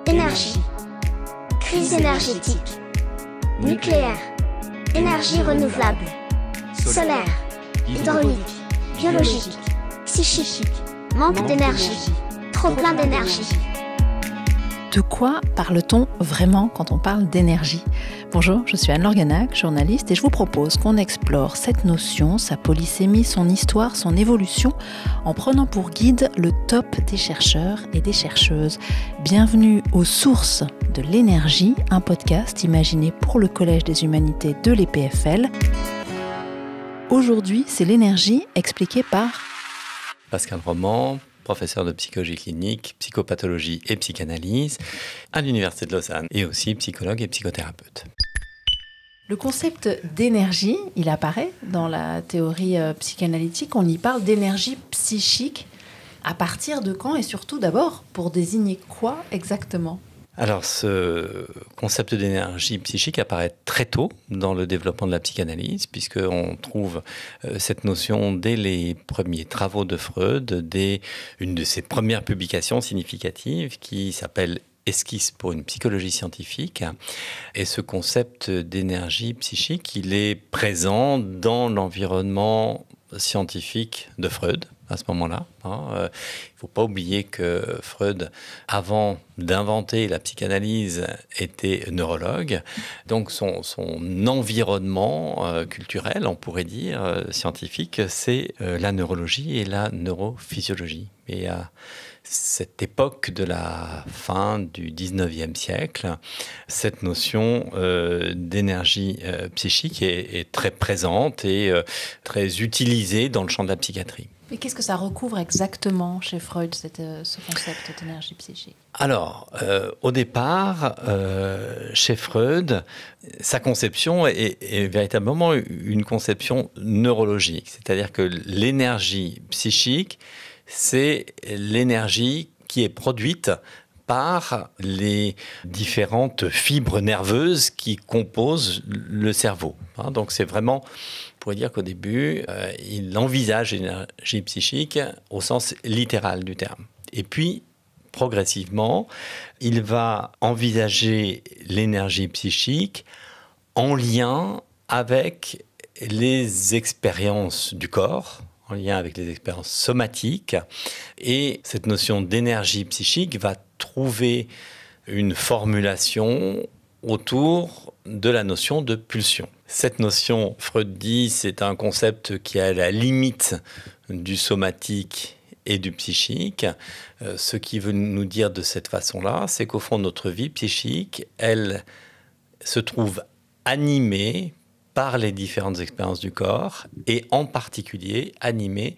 Énergie. Crise énergétique. Nucléaire. Énergie renouvelable. Solaire. Hydraulique. Biologique. Psychique. Manque d'énergie. Trop plein d'énergie. De quoi parle-t-on vraiment quand on parle d'énergie ? Bonjour, je suis Anne-Laure Ganac, journaliste, et je vous propose qu'on explore cette notion, sa polysémie, son histoire, son évolution, en prenant pour guide le top des chercheurs et des chercheuses. Bienvenue aux Sources de l'énergie, un podcast imaginé pour le Collège des Humanités de l'EPFL. Aujourd'hui, c'est l'énergie expliquée par Pascal Roman, professeur de psychologie clinique, psychopathologie et psychanalyse à l'Université de Lausanne et aussi psychologue et psychothérapeute. Le concept d'énergie, il apparaît dans la théorie psychanalytique. On y parle d'énergie psychique. À partir de quand et surtout d'abord pour désigner quoi exactement ? Alors, ce concept d'énergie psychique apparaît très tôt dans le développement de la psychanalyse, puisqu'on trouve cette notion dès les premiers travaux de Freud, dès une de ses premières publications significatives qui s'appelle Esquisse pour une psychologie scientifique. Et ce concept d'énergie psychique, il est présent dans l'environnement scientifique de Freud à ce moment-là. Il ne faut pas oublier que Freud, avant d'inventer la psychanalyse, était neurologue. Donc son environnement culturel, on pourrait dire, scientifique, c'est la neurologie et la neurophysiologie. Et à cette époque de la fin du 19e siècle, cette notion d'énergie psychique est très présente et très utilisée dans le champ de la psychiatrie. Et qu'est-ce que ça recouvre exactement chez Freud, ce concept d'énergie psychique ? Alors, au départ, chez Freud, sa conception est véritablement une conception neurologique. C'est-à-dire que l'énergie psychique, c'est l'énergie qui est produite par les différentes fibres nerveuses qui composent le cerveau. Donc c'est vraiment, on pourrait dire qu'au début, il envisage l'énergie psychique au sens littéral du terme. Et puis, progressivement, il va envisager l'énergie psychique en lien avec les expériences du corps, en lien avec les expériences somatiques. Et cette notion d'énergie psychique va trouver une formulation autour de la notion de pulsion. Cette notion, Freud dit, c'est un concept qui est à la limite du somatique et du psychique. Ce qui veut nous dire de cette façon-là, c'est qu'au fond, notre vie psychique, elle se trouve animée par les différentes expériences du corps et en particulier animée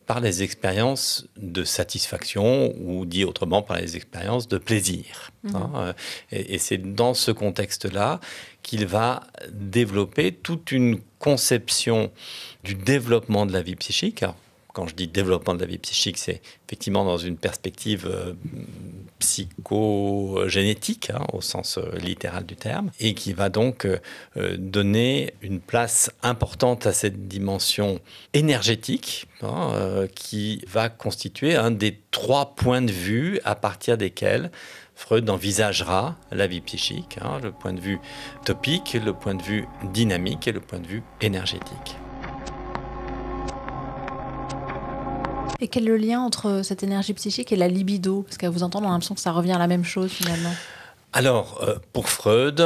par les expériences de satisfaction ou dit autrement par les expériences de plaisir. Et c'est dans ce contexte-là qu'il va développer toute une conception du développement de la vie psychique. Alors, quand je dis développement de la vie psychique, c'est effectivement dans une perspective psychogénétique, au sens littéral du terme, et qui va donc donner une place importante à cette dimension énergétique, qui va constituer un des 3 points de vue à partir desquels Freud envisagera la vie psychique, le point de vue topique, le point de vue dynamique et le point de vue énergétique. Et quel est le lien entre cette énergie psychique et la libido ? Parce qu'à vous entendre, on a l'impression que ça revient à la même chose finalement. Alors, pour Freud,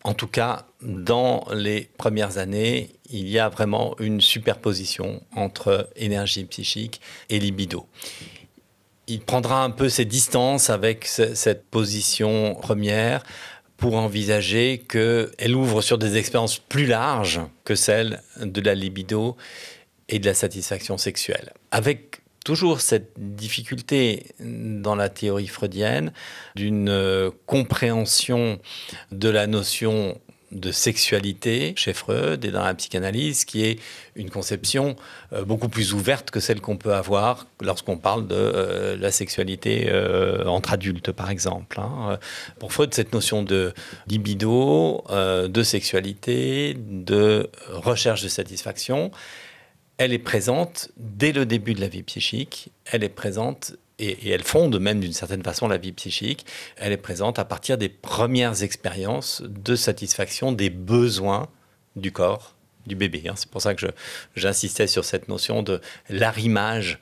en tout cas, dans les premières années, il y a vraiment une superposition entre énergie psychique et libido. Il prendra un peu ses distances avec cette position première pour envisager qu'elle ouvre sur des expériences plus larges que celles de la libido et de la satisfaction sexuelle. Avec toujours cette difficulté dans la théorie freudienne d'une compréhension de la notion de sexualité chez Freud et dans la psychanalyse, qui est une conception beaucoup plus ouverte que celle qu'on peut avoir lorsqu'on parle de la sexualité entre adultes, par exemple. Pour Freud, cette notion de libido, de sexualité, de recherche de satisfaction, elle est présente dès le début de la vie psychique, elle est présente et elle fonde même d'une certaine façon la vie psychique, elle est présente à partir des premières expériences de satisfaction des besoins du corps du bébé. C'est pour ça que j'insistais sur cette notion de l'arrimage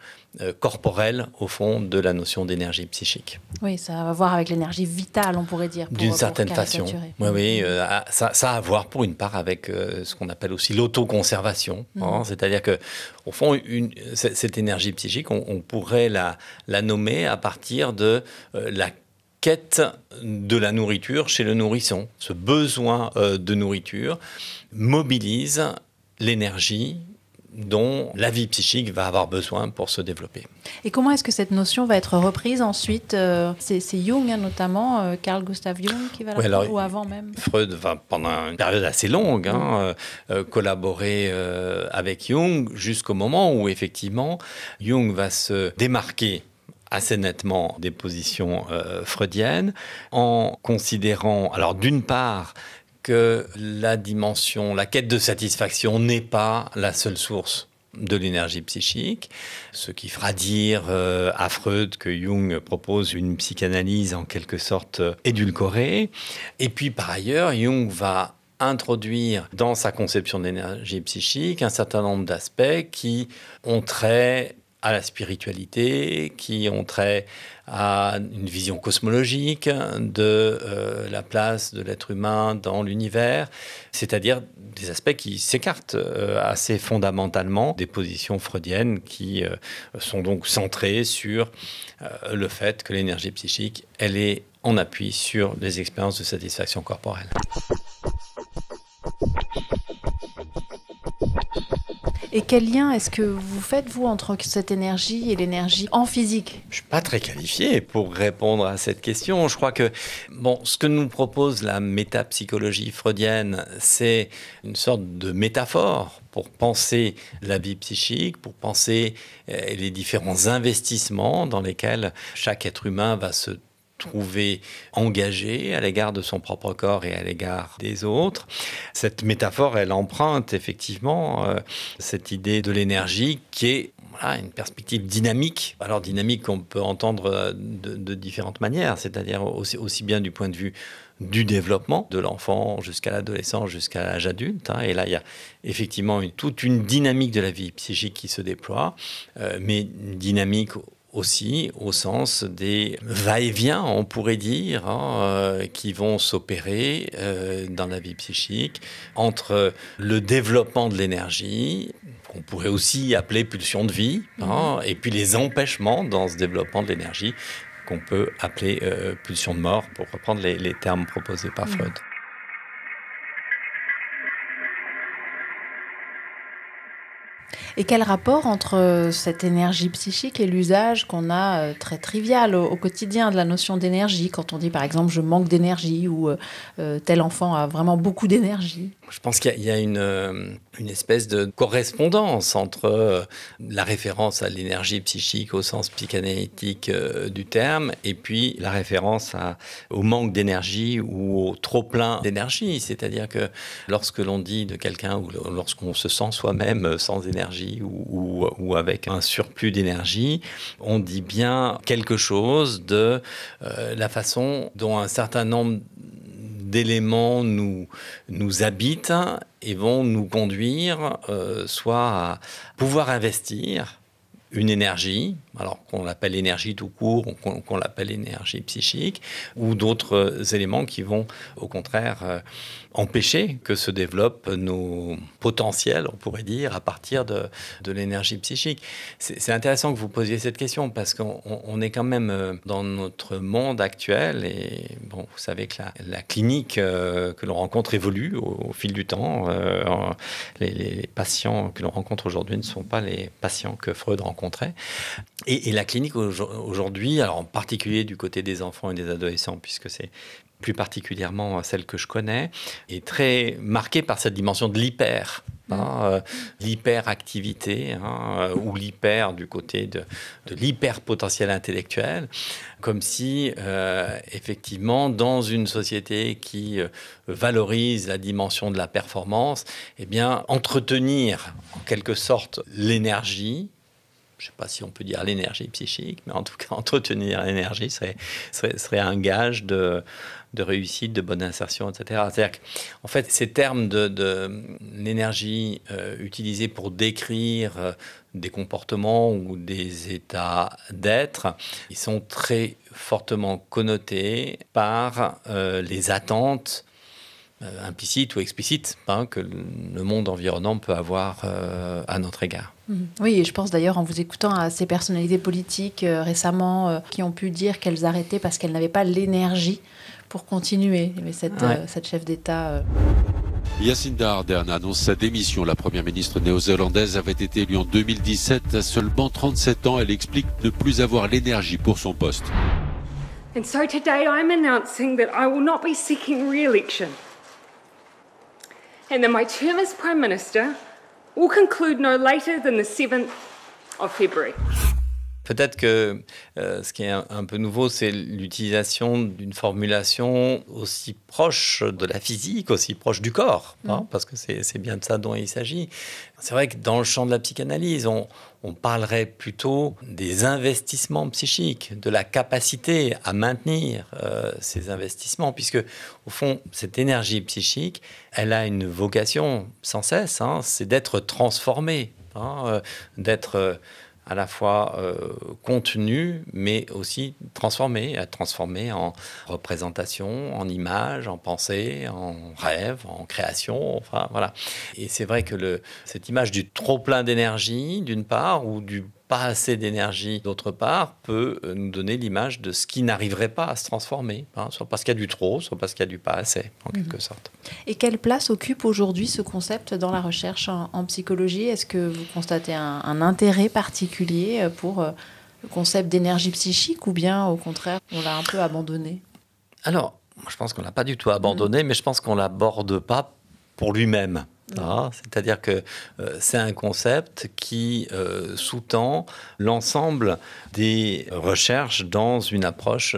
corporel, au fond, de la notion d'énergie psychique. Oui, ça a à voir avec l'énergie vitale, on pourrait dire. D'une certaine façon. Oui, ça a à voir pour une part avec ce qu'on appelle aussi l'autoconservation. C'est-à-dire que, au fond, cette énergie psychique, on pourrait la nommer à partir de la quête de la nourriture chez le nourrisson. Ce besoin de nourriture mobilise l'énergie dont la vie psychique va avoir besoin pour se développer. Et comment est-ce que cette notion va être reprise ensuite ? C'est Jung, notamment, Carl Gustav Jung, qui va la reprendre, ou avant même ? Freud va, pendant une période assez longue, collaborer avec Jung, jusqu'au moment où, effectivement, Jung va se démarquer assez nettement des positions freudiennes, en considérant, alors d'une part, que la quête de satisfaction n'est pas la seule source de l'énergie psychique, ce qui fera dire à Freud que Jung propose une psychanalyse en quelque sorte édulcorée. Et puis par ailleurs, Jung va introduire dans sa conception d'énergie psychique un certain nombre d'aspects qui ont trait à la spiritualité, qui ont trait à une vision cosmologique de la place de l'être humain dans l'univers, c'est-à-dire des aspects qui s'écartent assez fondamentalement des positions freudiennes qui sont donc centrées sur le fait que l'énergie psychique, elle est en appui sur les expériences de satisfaction corporelle. Et quel lien est-ce que vous faites, vous, entre cette énergie et l'énergie en physique ? Je ne suis pas très qualifié pour répondre à cette question. Je crois que ce que nous propose la métapsychologie freudienne, c'est une sorte de métaphore pour penser la vie psychique, pour penser les différents investissements dans lesquels chaque être humain va se trouver engagé à l'égard de son propre corps et à l'égard des autres. Cette métaphore, elle emprunte effectivement cette idée de l'énergie qui est une perspective dynamique. Alors dynamique qu'on peut entendre de différentes manières, c'est-à-dire aussi bien du point de vue du développement de l'enfant jusqu'à l'adolescent, jusqu'à l'âge adulte. Et là, il y a effectivement toute une dynamique de la vie psychique qui se déploie, mais une dynamique aussi au sens des va-et-vient, on pourrait dire, qui vont s'opérer dans la vie psychique entre le développement de l'énergie, qu'on pourrait aussi appeler pulsion de vie, et puis les empêchements dans ce développement de l'énergie qu'on peut appeler pulsion de mort, pour reprendre les termes proposés par Freud. Et quel rapport entre cette énergie psychique et l'usage qu'on a très trivial au quotidien de la notion d'énergie, quand on dit par exemple je manque d'énergie ou tel enfant a vraiment beaucoup d'énergie? Je pense qu'il y a une espèce de correspondance entre la référence à l'énergie psychique au sens psychanalytique du terme et puis la référence au manque d'énergie ou au trop-plein d'énergie. C'est-à-dire que lorsque l'on dit de quelqu'un ou lorsqu'on se sent soi-même sans énergie ou avec un surplus d'énergie, on dit bien quelque chose de la façon dont un certain nombre d'éléments nous habitent et vont nous conduire soit à pouvoir investir une énergie, alors qu'on l'appelle énergie tout court, ou qu'on l'appelle énergie psychique, ou d'autres éléments qui vont au contraire empêcher que se développent nos potentiels, on pourrait dire, à partir de l'énergie psychique. C'est intéressant que vous posiez cette question parce qu'on est quand même dans notre monde actuel et bon, vous savez que la clinique que l'on rencontre évolue au fil du temps. Les patients que l'on rencontre aujourd'hui ne sont pas les patients que Freud rencontrait. Et la clinique aujourd'hui, alors en particulier du côté des enfants et des adolescents, puisque c'est plus particulièrement celle que je connais, est très marquée par cette dimension de l'hyperactivité, ou l'hyper du côté de l'hyperpotentiel intellectuel, comme si, effectivement, dans une société qui valorise la dimension de la performance, eh bien, entretenir en quelque sorte l'énergie je ne sais pas si on peut dire l'énergie psychique, mais en tout cas, entretenir l'énergie serait un gage de réussite, de bonne insertion, etc. C'est-à-dire qu'en fait, ces termes de l'énergie utilisés pour décrire des comportements ou des états d'être, ils sont très fortement connotés par les attentes implicites ou explicites que le monde environnant peut avoir à notre égard. Oui, et je pense d'ailleurs en vous écoutant à ces personnalités politiques récemment qui ont pu dire qu'elles arrêtaient parce qu'elles n'avaient pas l'énergie pour continuer. Mais cette chef d'État... Jacinda Ardern annonce sa démission. La première ministre néo-zélandaise avait été élue en 2017. À seulement 37 ans, elle explique ne plus avoir l'énergie pour son poste. And so today I'm announcing that I will not be seeking re-election. And that my term as Prime Minister will conclude no later than the 7th of February. Peut-être que ce qui est un peu nouveau, c'est l'utilisation d'une formulation aussi proche de la physique, aussi proche du corps, parce que c'est bien de ça dont il s'agit. C'est vrai que dans le champ de la psychanalyse, on parlerait plutôt des investissements psychiques, de la capacité à maintenir ces investissements, puisque au fond, cette énergie psychique, elle a une vocation sans cesse, c'est d'être transformée, d'être... à la fois contenu, mais aussi transformé en représentation, en image, en pensée, en rêve, en création, enfin voilà. Et c'est vrai que cette image du trop plein d'énergie, d'une part, ou du pas assez d'énergie, d'autre part, peut nous donner l'image de ce qui n'arriverait pas à se transformer, soit parce qu'il y a du trop, soit parce qu'il y a du pas assez, en quelque sorte. Et quelle place occupe aujourd'hui ce concept dans la recherche en psychologie ? Est-ce que vous constatez un intérêt particulier pour le concept d'énergie psychique, ou bien, au contraire, on l'a un peu abandonné ? Alors, je pense qu'on ne l'a pas du tout abandonné, mais je pense qu'on ne l'aborde pas pour lui-même. C'est-à-dire que c'est un concept qui sous-tend l'ensemble des recherches dans une approche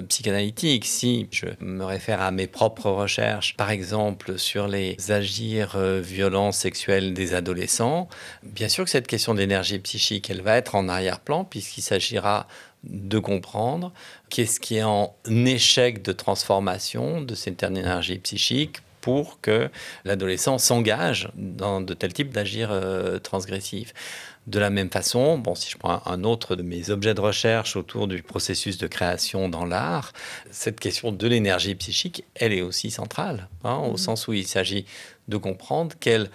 psychanalytique. Si je me réfère à mes propres recherches, par exemple sur les agirs violents sexuels des adolescents, bien sûr que cette question de l'énergie psychique, elle va être en arrière-plan puisqu'il s'agira de comprendre qu'est-ce qui est en échec de transformation de cette énergie psychique pour que l'adolescent s'engage dans de tels types d'agirs transgressifs. De la même façon, si je prends un autre de mes objets de recherche autour du processus de création dans l'art, cette question de l'énergie psychique, elle est aussi centrale, au sens où il s'agit de comprendre quel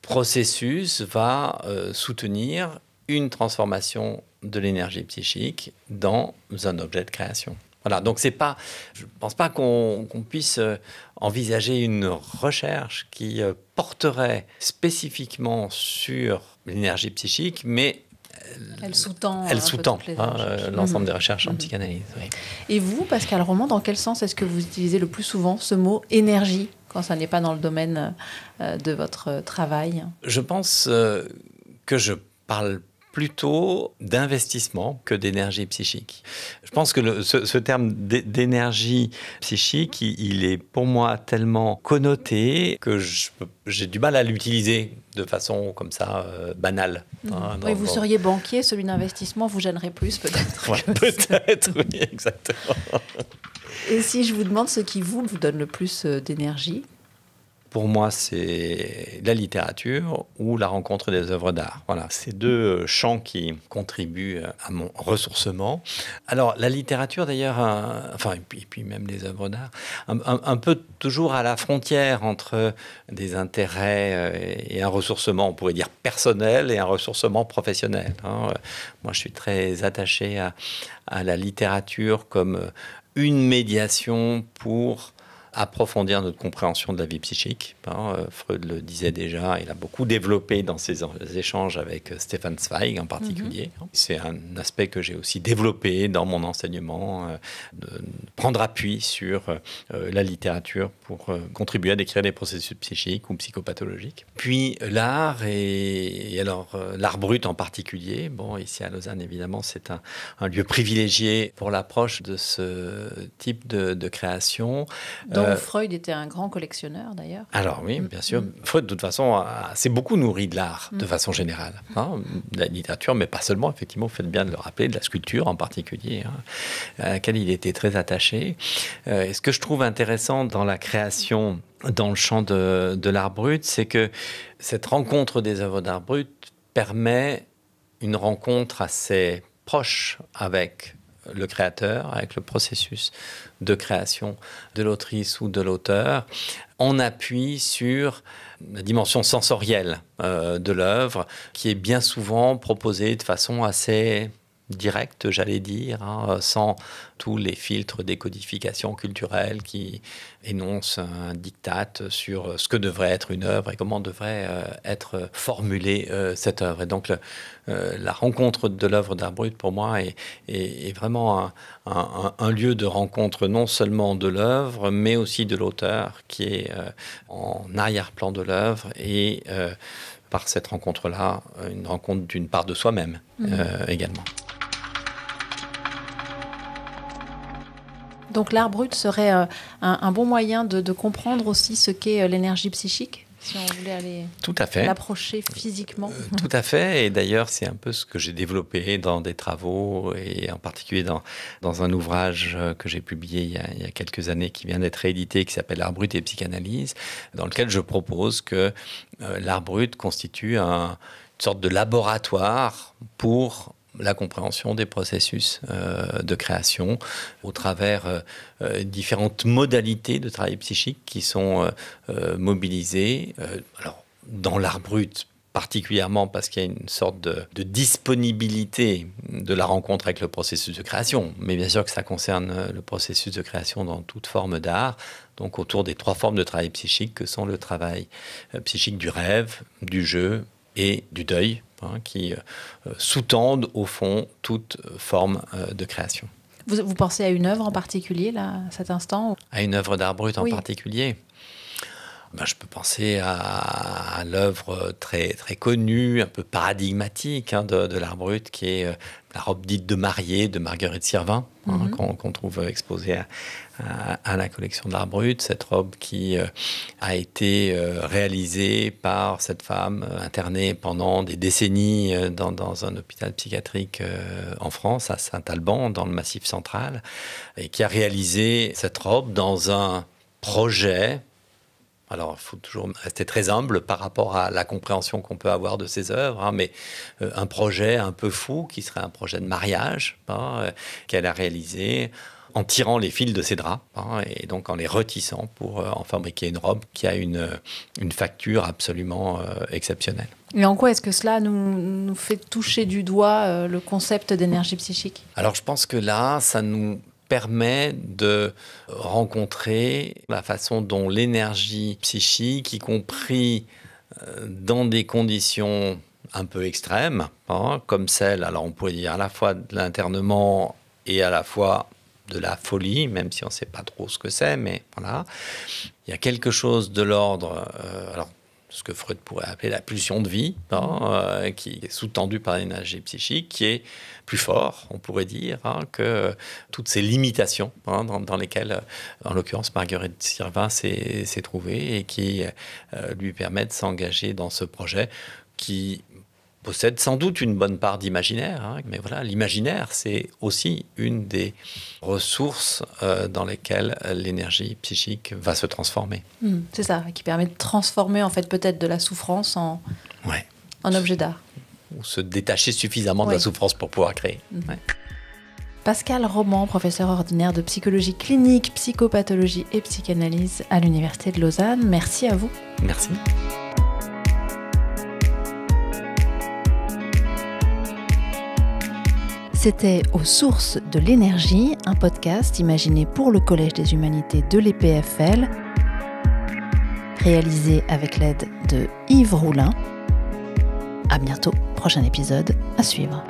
processus va soutenir une transformation de l'énergie psychique dans un objet de création. Voilà, donc je ne pense pas qu'on puisse envisager une recherche qui porterait spécifiquement sur l'énergie psychique, mais elle sous-tend l'ensemble des recherches en psychanalyse. Oui. Et vous, Pascal Romand, dans quel sens est-ce que vous utilisez le plus souvent ce mot énergie quand ça n'est pas dans le domaine de votre travail ? Je pense que je parle plutôt d'investissement que d'énergie psychique. Je pense que ce terme d'énergie psychique, il est pour moi tellement connoté que j'ai du mal à l'utiliser de façon comme ça banale. Vous seriez banquier, celui d'investissement vous gênerait plus peut-être. Ouais, peut-être, oui, exactement. Et si je vous demande ce qui vous donne le plus d'énergie ? Pour moi, c'est la littérature ou la rencontre des œuvres d'art. Voilà, ces deux champs qui contribuent à mon ressourcement. Alors, la littérature, d'ailleurs, et puis même les œuvres d'art, un peu toujours à la frontière entre des intérêts et un ressourcement, on pourrait dire personnel, et un ressourcement professionnel. Moi, je suis très attaché à la littérature comme une médiation pour approfondir notre compréhension de la vie psychique. Freud le disait déjà, il a beaucoup développé dans ses échanges avec Stefan Zweig en particulier. C'est un aspect que j'ai aussi développé dans mon enseignement, de prendre appui sur la littérature pour contribuer à décrire des processus psychiques ou psychopathologiques. Puis l'art, et alors l'art brut en particulier. Ici à Lausanne, évidemment, c'est un lieu privilégié pour l'approche de ce type de création. Donc dont Freud était un grand collectionneur d'ailleurs. Alors oui, bien sûr. Freud, de toute façon, s'est beaucoup nourri de l'art, de façon générale. De la littérature, mais pas seulement, effectivement, vous faites bien de le rappeler, de la sculpture en particulier, à laquelle il était très attaché. Et ce que je trouve intéressant dans la création, dans le champ de l'art brut, c'est que cette rencontre des œuvres d'art brut permet une rencontre assez proche avec le créateur, avec le processus de création de l'autrice ou de l'auteur. On appuie sur la dimension sensorielle de l'œuvre, qui est bien souvent proposée de façon assez directe, j'allais dire, sans tous les filtres des codifications culturelles qui énoncent un diktat sur ce que devrait être une œuvre et comment devrait être formulée cette œuvre. Et donc la rencontre de l'œuvre d'art brut, pour moi, est vraiment un lieu de rencontre non seulement de l'œuvre, mais aussi de l'auteur qui est en arrière-plan de l'œuvre et par cette rencontre-là, une rencontre d'une part de soi-même également. Donc l'art brut serait un bon moyen de comprendre aussi ce qu'est l'énergie psychique, si on voulait aller Tout à fait. l'approcher physiquement. Tout à fait, et d'ailleurs c'est un peu ce que j'ai développé dans des travaux, et en particulier dans un ouvrage que j'ai publié il y a quelques années, qui vient d'être réédité, qui s'appelle L'art brut et psychanalyse, dans lequel je propose que l'art brut constitue une sorte de laboratoire pour la compréhension des processus de création au travers différentes modalités de travail psychique qui sont mobilisées. Alors, dans l'art brut, particulièrement parce qu'il y a une sorte de disponibilité de la rencontre avec le processus de création. Mais bien sûr que ça concerne le processus de création dans toute forme d'art, donc autour des 3 formes de travail psychique que sont le travail psychique du rêve, du jeu et du deuil, qui sous-tendent au fond toute forme de création. Vous pensez à une œuvre en particulier, là, à cet instant ? À une œuvre d'art brut en particulier ? Je peux penser à l'œuvre très, très connue, un peu paradigmatique de l'art brut, qui est la robe dite de mariée de Marguerite Sirvin, qu'on trouve exposée à la collection d'art brut. Cette robe qui a été réalisée par cette femme internée pendant des décennies dans un hôpital psychiatrique en France, à Saint-Alban, dans le Massif central, et qui a réalisé cette robe dans un projet. Alors, il faut toujours rester très humble par rapport à la compréhension qu'on peut avoir de ces œuvres, mais un projet un peu fou, qui serait un projet de mariage, qu'elle a réalisé en tirant les fils de ses draps, et donc en les retissant pour en fabriquer une robe qui a une facture absolument exceptionnelle. Et en quoi est-ce que cela nous fait toucher du doigt le concept d'énergie psychique ? Alors, je pense que là, ça nous permet de rencontrer la façon dont l'énergie psychique, y compris dans des conditions un peu extrêmes, comme celle, alors on pourrait dire à la fois de l'internement et à la fois de la folie, même si on ne sait pas trop ce que c'est, mais voilà. Il y a quelque chose de l'ordre, alors ce que Freud pourrait appeler la pulsion de vie, qui est sous-tendue par l'énergie psychique, qui est plus fort, on pourrait dire, que toutes ces limitations dans lesquelles, en l'occurrence, Marguerite Sirvin s'est trouvée et qui lui permet de s'engager dans ce projet qui possède sans doute une bonne part d'imaginaire, mais voilà, l'imaginaire, c'est aussi une des ressources dans lesquelles l'énergie psychique va se transformer. C'est ça, qui permet de transformer en fait peut-être de la souffrance en objet d'art. Ou se détacher suffisamment de la souffrance pour pouvoir créer. Pascal Roman, professeur ordinaire de psychologie clinique, psychopathologie et psychanalyse à l'Université de Lausanne. Merci à vous. Merci. C'était Aux sources de l'énergie, un podcast imaginé pour le Collège des humanités de l'EPFL, réalisé avec l'aide de Yves Roulin. À bientôt, prochain épisode à suivre.